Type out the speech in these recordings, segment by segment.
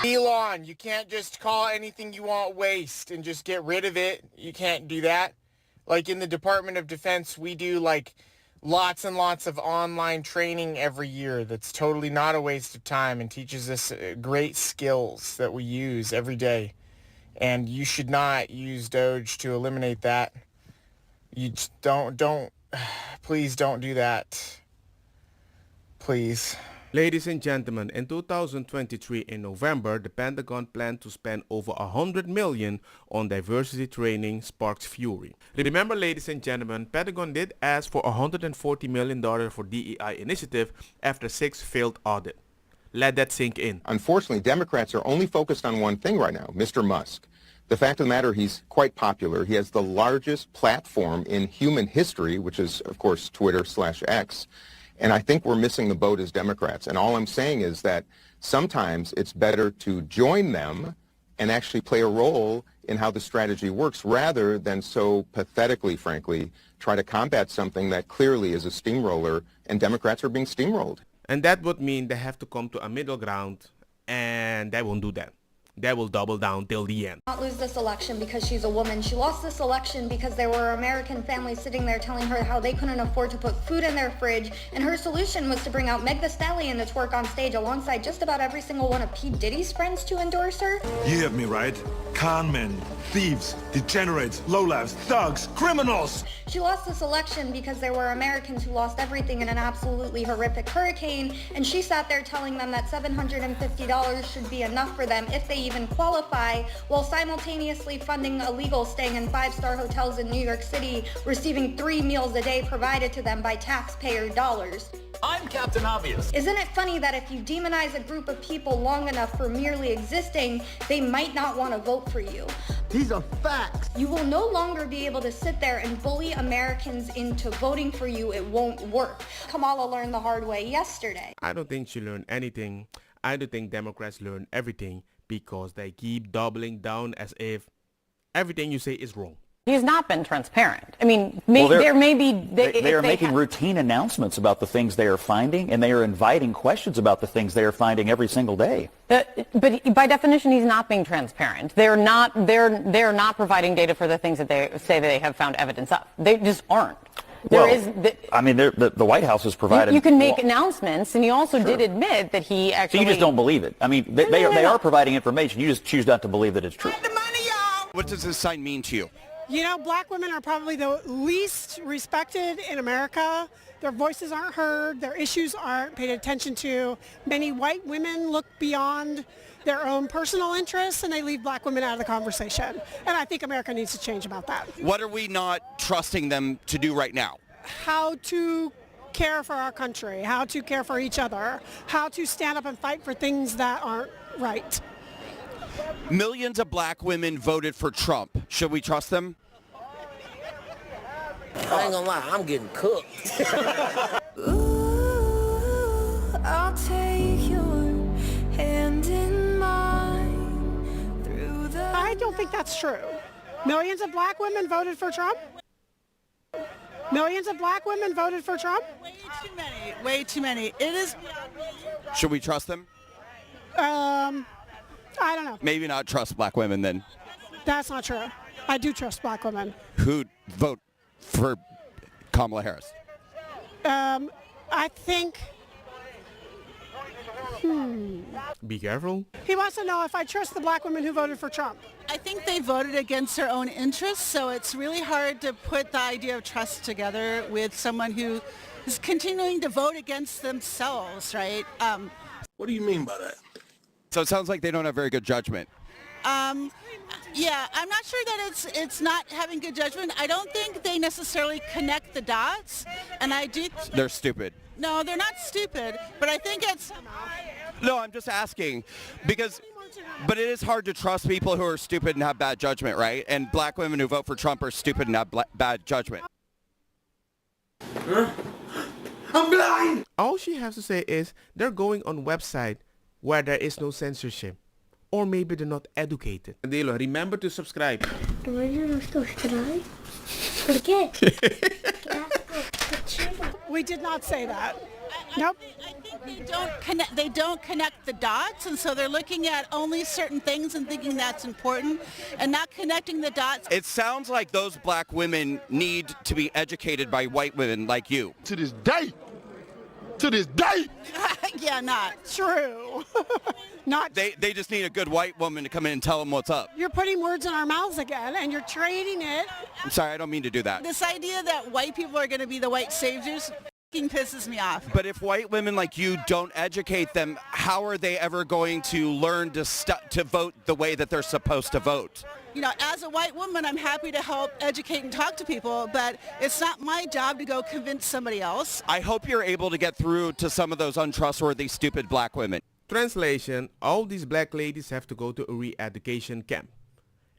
Elon, you can't just call anything you want waste and just get rid of it. You can't do that. Like in the Department of Defense, we do like lots and lots of online training every year that's totally not a waste of time and teaches us great skills that we use every day. And you should not use Doge to eliminate that. You just please don't do that. Please. Ladies and gentlemen, in 2023 in November, the Pentagon planned to spend over $100 million on diversity training sparks fury. Remember, ladies and gentlemen, Pentagon did ask for $140 million for DEI initiative after 6 failed audit. Let that sink in. Unfortunately, Democrats are only focused on one thing right now, Mr. Musk. The fact of the matter, he's quite popular. He has the largest platform in human history, which is, of course, Twitter/X. And I think we're missing the boat as Democrats. And all I'm saying is that sometimes it's better to join them and actually play a role in how the strategy works rather than so pathetically, frankly, try to combat something that clearly is a steamroller, and Democrats are being steamrolled. And that would mean they have to come to a middle ground, and they won't do that. They will double down till the end. Not lose this election because she's a woman. She lost this election because there were American families sitting there telling her how they couldn't afford to put food in their fridge, and her solution was to bring out Meg Thee Stallion to twerk on stage alongside just about every single one of P. Diddy's friends to endorse her. You heard me right. Con men, thieves, degenerates, lowlifes, thugs, criminals. She lost this election because there were Americans who lost everything in an absolutely horrific hurricane, and she sat there telling them that $750 should be enough for them if they even qualify, while simultaneously funding illegals staying in 5-star hotels in New York City, receiving 3 meals a day provided to them by taxpayer dollars. I'm Captain Obvious. Isn't it funny that if you demonize a group of people long enough for merely existing, they might not want to vote for you? These are facts. You will no longer be able to sit there and bully Americans into voting for you. It won't work. Kamala learned the hard way yesterday. I don't think she learned anything. I do think Democrats learn everything because they keep doubling down as if everything you say is wrong. He's not been transparent. I mean, there may be... They are making routine announcements about the things they are finding, and they are inviting questions about the things they are finding every single day. But by definition, he's not being transparent. They're not providing data for the things that they say they have found evidence of. They just aren't. The White House has provided... You can make announcements, and you also did admit that he actually... So you just don't believe it. I mean, they are providing information. You just choose not to believe that it's true. What does this sign mean to you? You know, black women are probably the least respected in America. Their voices aren't heard. Their issues aren't paid attention to. Many white women look beyond their own personal interests, and they leave black women out of the conversation. And I think America needs to change about that. What are we not trusting them to do right now? How to care for our country, how to care for each other, how to stand up and fight for things that aren't right. Millions of black women voted for Trump. Should we trust them? I ain't gonna lie, I'm getting cooked. Ooh, I'll take your hand in mine through the... I don't think that's true. Millions of black women voted for Trump? Millions of black women voted for Trump? Way too many. Way too many. It is... Should we trust them? I don't know. Maybe not trust black women then. That's not true. I do trust black women. Who'd vote for Kamala Harris? I think... Be careful. He wants to know if I trust the black women who voted for Trump. I think they voted against their own interests, so it's really hard to put the idea of trust together with someone who is continuing to vote against themselves, right? What do you mean by that? So it sounds like they don't have very good judgment. Yeah, I'm not sure that it's not having good judgment. I don't think they necessarily connect the dots, and I do... They're stupid. No, they're not stupid, but I think it's... No, I'm just asking because... But it is hard to trust people who are stupid and have bad judgment, right? And black women who vote for Trump are stupid and have bad judgment. Huh? I'm blind! All she has to say is they're going on website where there is no censorship. Or maybe they're not educated. Dilo, remember to subscribe. Remember to subscribe? ¿Por qué? We did not say that. Nope. I think they don't connect the dots, and so they're looking at only certain things and thinking that's important and not connecting the dots. It sounds like those black women need to be educated by white women like you. To this day. To this day. Yeah, not. True. Not. They just need a good white woman to come in and tell them what's up. You're putting words in our mouths again, and you're trading it. I'm sorry, I don't mean to do that. This idea that white people are going to be the white saviors f***ing pisses me off. But if white women like you don't educate them, how are they ever going to learn to vote the way that they're supposed to vote? You know, as a white woman, I'm happy to help educate and talk to people, but it's not my job to go convince somebody else. I hope you're able to get through to some of those untrustworthy, stupid black women. Translation, all these black ladies have to go to a re-education camp.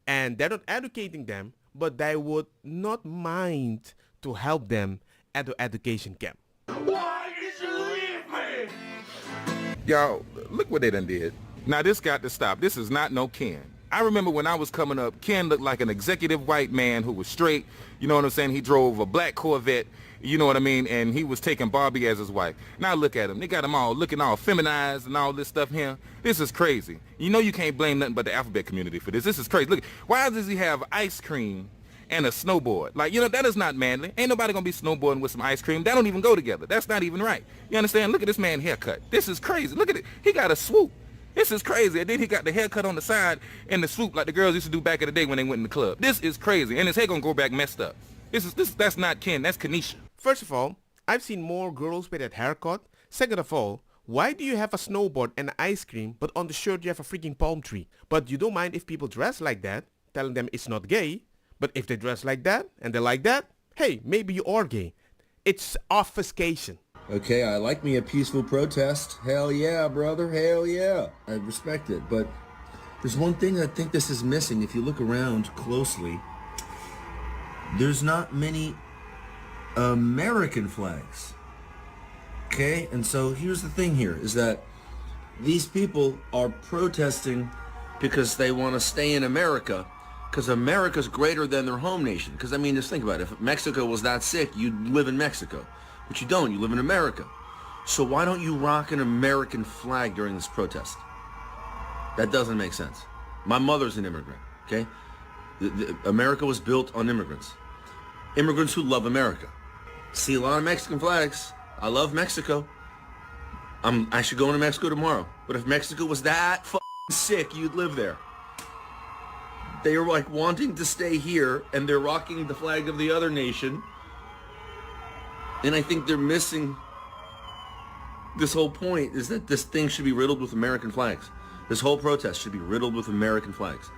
And they're not educating them, but they would not mind to help them at the education camp. Why did you leave me? Y'all, look what they done did. Now this got to stop. This is not no Ken. I remember when I was coming up, Ken looked like an executive white man who was straight. You know what I'm saying? He drove a black Corvette. You know what I mean? And he was taking Barbie as his wife. Now look at him. They got him all looking all feminized and all this stuff here. This is crazy. You know you can't blame nothing but the alphabet community for this. This is crazy. Look, why does he have ice cream and a snowboard? Like, you know, that is not manly. Ain't nobody gonna be snowboarding with some ice cream. That don't even go together. That's not even right. You understand? Look at this man haircut. This is crazy. Look at it. He got a swoop. This is crazy. And then he got the haircut on the side and the swoop like the girls used to do back in the day when they went in the club. This is crazy. And his hair gonna go back messed up. That's not Ken. That's Kanisha. First of all, I've seen more girls with that haircut. Second of all, why do you have a snowboard and ice cream, but on the shirt you have a freaking palm tree? But you don't mind if people dress like that, telling them it's not gay. But if they dress like that and they like that, hey, maybe you are gay. It's obfuscation. Okay, I like me a peaceful protest. Hell yeah, brother. Hell yeah. I respect it. But there's one thing I think this is missing. If you look around closely, there's not many American flags. Okay? And so here's the thing here, is that these people are protesting because they want to stay in America, because America's greater than their home nation. Because, I mean, just think about it. If Mexico was that sick, you'd live in Mexico. But you don't. You live in America. So why don't you rock an American flag during this protest? That doesn't make sense. My mother's an immigrant, okay? America was built on immigrants. Immigrants who love America. See a lot of Mexican flags. I love Mexico. I'm actually going to Mexico tomorrow. But if Mexico was that sick, you'd live there. They are like wanting to stay here, and they're rocking the flag of the other nation. And I think they're missing this whole point, is that this thing should be riddled with American flags. This whole protest should be riddled with American flags.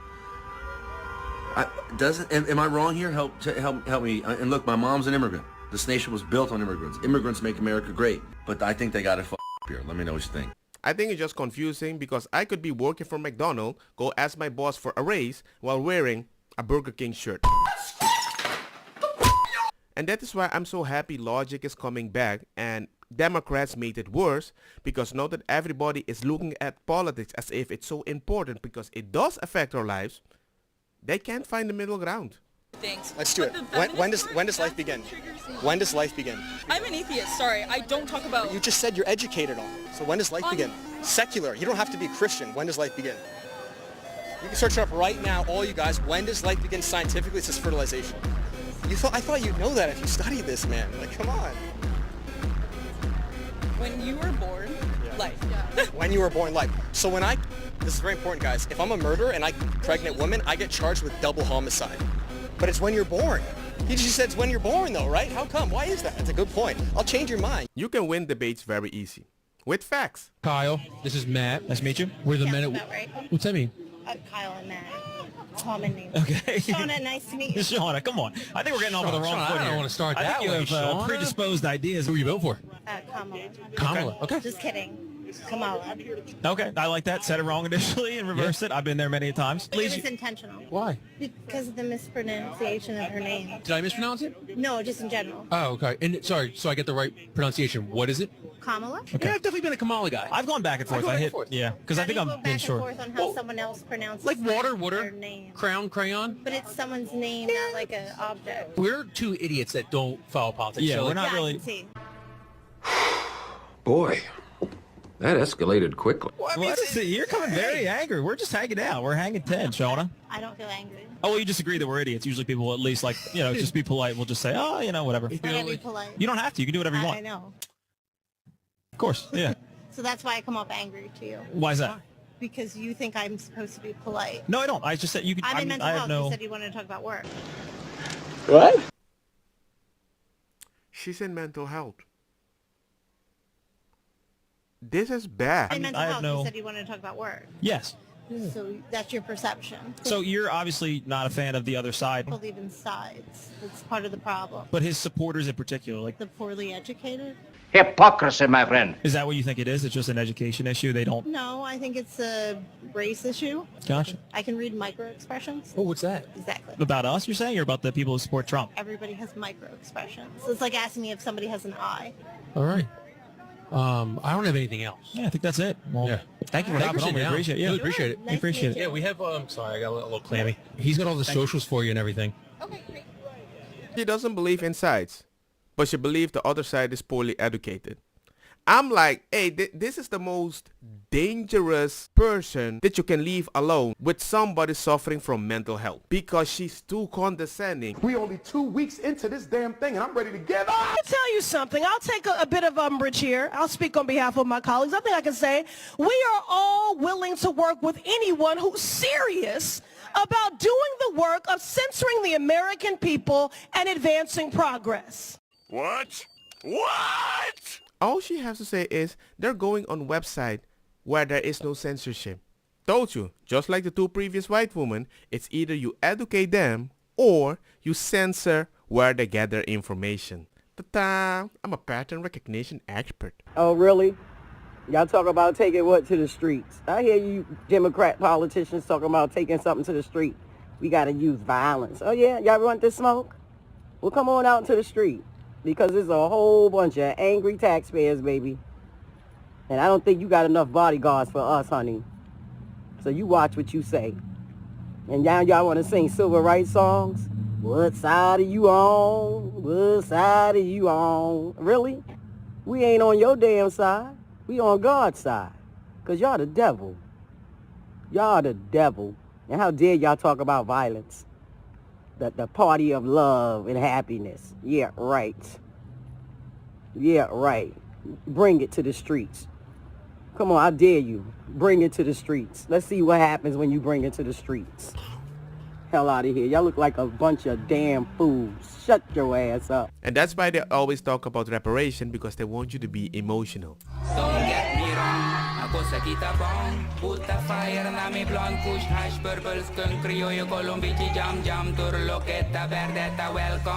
Am I wrong here? Help me. And look, my mom's an immigrant. This nation was built on immigrants. Immigrants make America great. But I think they got it here. Let me know what you think. I think it's just confusing because I could be working for McDonald's, go ask my boss for a raise while wearing a Burger King shirt. And that is why I'm so happy logic is coming back, and Democrats made it worse because now that everybody is looking at politics as if it's so important because it does affect our lives, they can't find the middle ground. Things. Let's do it. When does life begin? When does life begin? I'm an atheist, sorry. I don't talk about... You just said you're educated on it. So when does life begin? Secular. You don't have to be Christian. When does life begin? You can search it up right now, all you guys. When does life begin scientifically? It says fertilization. I thought you'd know that if you studied this, man. Like, come on. When you were born, life. When you were born, life. So this is very important, guys. If I'm a murderer and I pregnant woman, I get charged with double homicide. But it's when you're born. He just said it's when you're born, though, right? How come? Why is that? That's a good point. I'll change your mind. You can win debates very easy. With facts. Kyle, this is Matt. Nice to meet you. We're the men at... Right. What's that mean? Kyle and Matt. Common name. Okay. Shauna, nice to meet you. Shauna, come on. I think we're getting off on the wrong foot here. I don't want to start that way, I think you have predisposed ideas. Who are you vote for? Kamala. Kamala, okay. Just kidding. Kamala. Okay, I like that. Said it wrong initially and reversed it. I've been there many times. It was intentional. Why? Because of the mispronunciation of her name. Did I mispronounce it? No, just in general. Oh, okay. And sorry, so I get the right pronunciation. What is it? Kamala? Okay. Yeah, I've definitely been a Kamala guy. I've gone back and forth. Yeah, because I think I'm being short. Back and forth on how someone else pronounces like water, their name. Crown, crayon. But it's someone's name, not like an object. We're two idiots that don't follow politics. Yeah, so we're not I really... can see. Boy, that escalated quickly. You're coming very angry. We're just hanging out. We're hanging 10, Shauna. I don't feel angry. Oh, well, you just agree that we're idiots. Usually people at least, like, you know, just be polite. We'll just say, oh, you know, whatever. I can't be polite. You don't have to. You can do whatever you want. I know. Of course, yeah. So that's why I come off angry to you. Why is that? Because you think I'm supposed to be polite. No, I don't. I just said you could. I'm in mental I have health. no. You said you wanted to talk about work. What? She's in mental health. This is bad. In mental health, you said you wanted to talk about work. Yes. So that's your perception. So you're obviously not a fan of the other side. I believe in sides. It's part of the problem. But his supporters in particular, like the poorly educated. hypocrisy, my friend. Is that what you think it is? It's just an education issue. They don't. No, I think it's a race issue. Gotcha. I can read micro expressions. Oh, what's that? Exactly. About us, you're saying, or about the people who support Trump? Everybody has micro expressions. So it's like asking me if somebody has an eye. All right. I don't have anything else. Yeah, I think that's it. Well, yeah. Thank you for hopping on. We appreciate it. Yeah. Really appreciate it. We appreciate it. Yeah, we have, sorry, I got a little clammy. He's got all the socials for you and everything. She doesn't believe in sides, but she believes the other side is poorly educated. I'm like, hey, this is the most dangerous person that you can leave alone with somebody suffering from mental health, because she's too condescending. We only 2 weeks into this damn thing and I'm ready to give up. I'll tell you something. I'll take a bit of umbrage here. I'll speak on behalf of my colleagues. I think I can say we are all willing to work with anyone who's serious about doing the work of censoring the American people and advancing progress. What? What? All she has to say is they're going on website where there is no censorship. Told you, just like the two previous white women, it's either you educate them or you censor where they get their information. Ta-da! I'm a pattern recognition expert. Oh, really? Y'all talk about taking what to the streets? I hear you Democrat politicians talking about taking something to the street. We got to use violence. Oh, yeah? Y'all want this smoke? Well, come on out to the street. Because there's a whole bunch of angry taxpayers, baby. And I don't think you got enough bodyguards for us, honey. So you watch what you say. And now y'all want to sing civil rights songs? What side are you on? What side are you on? Really? We ain't on your damn side. We on God's side. Because y'all the devil. Y'all the devil. And how dare y'all talk about violence? The party of love and happiness. Yeah, right. Yeah, right. Bring it to the streets. Come on, I dare you. Bring it to the streets. Let's see what happens when you bring it to the streets. Hell out of here. Y'all look like a bunch of damn fools. Shut your ass up. And that's why they always talk about reparation, because they want you to be emotional. Don't get me wrong, ako sa kita bong Puta fire na mi blonde kush hash purple skunk Criollo colombici jam jam Turlo keta verdeta welcome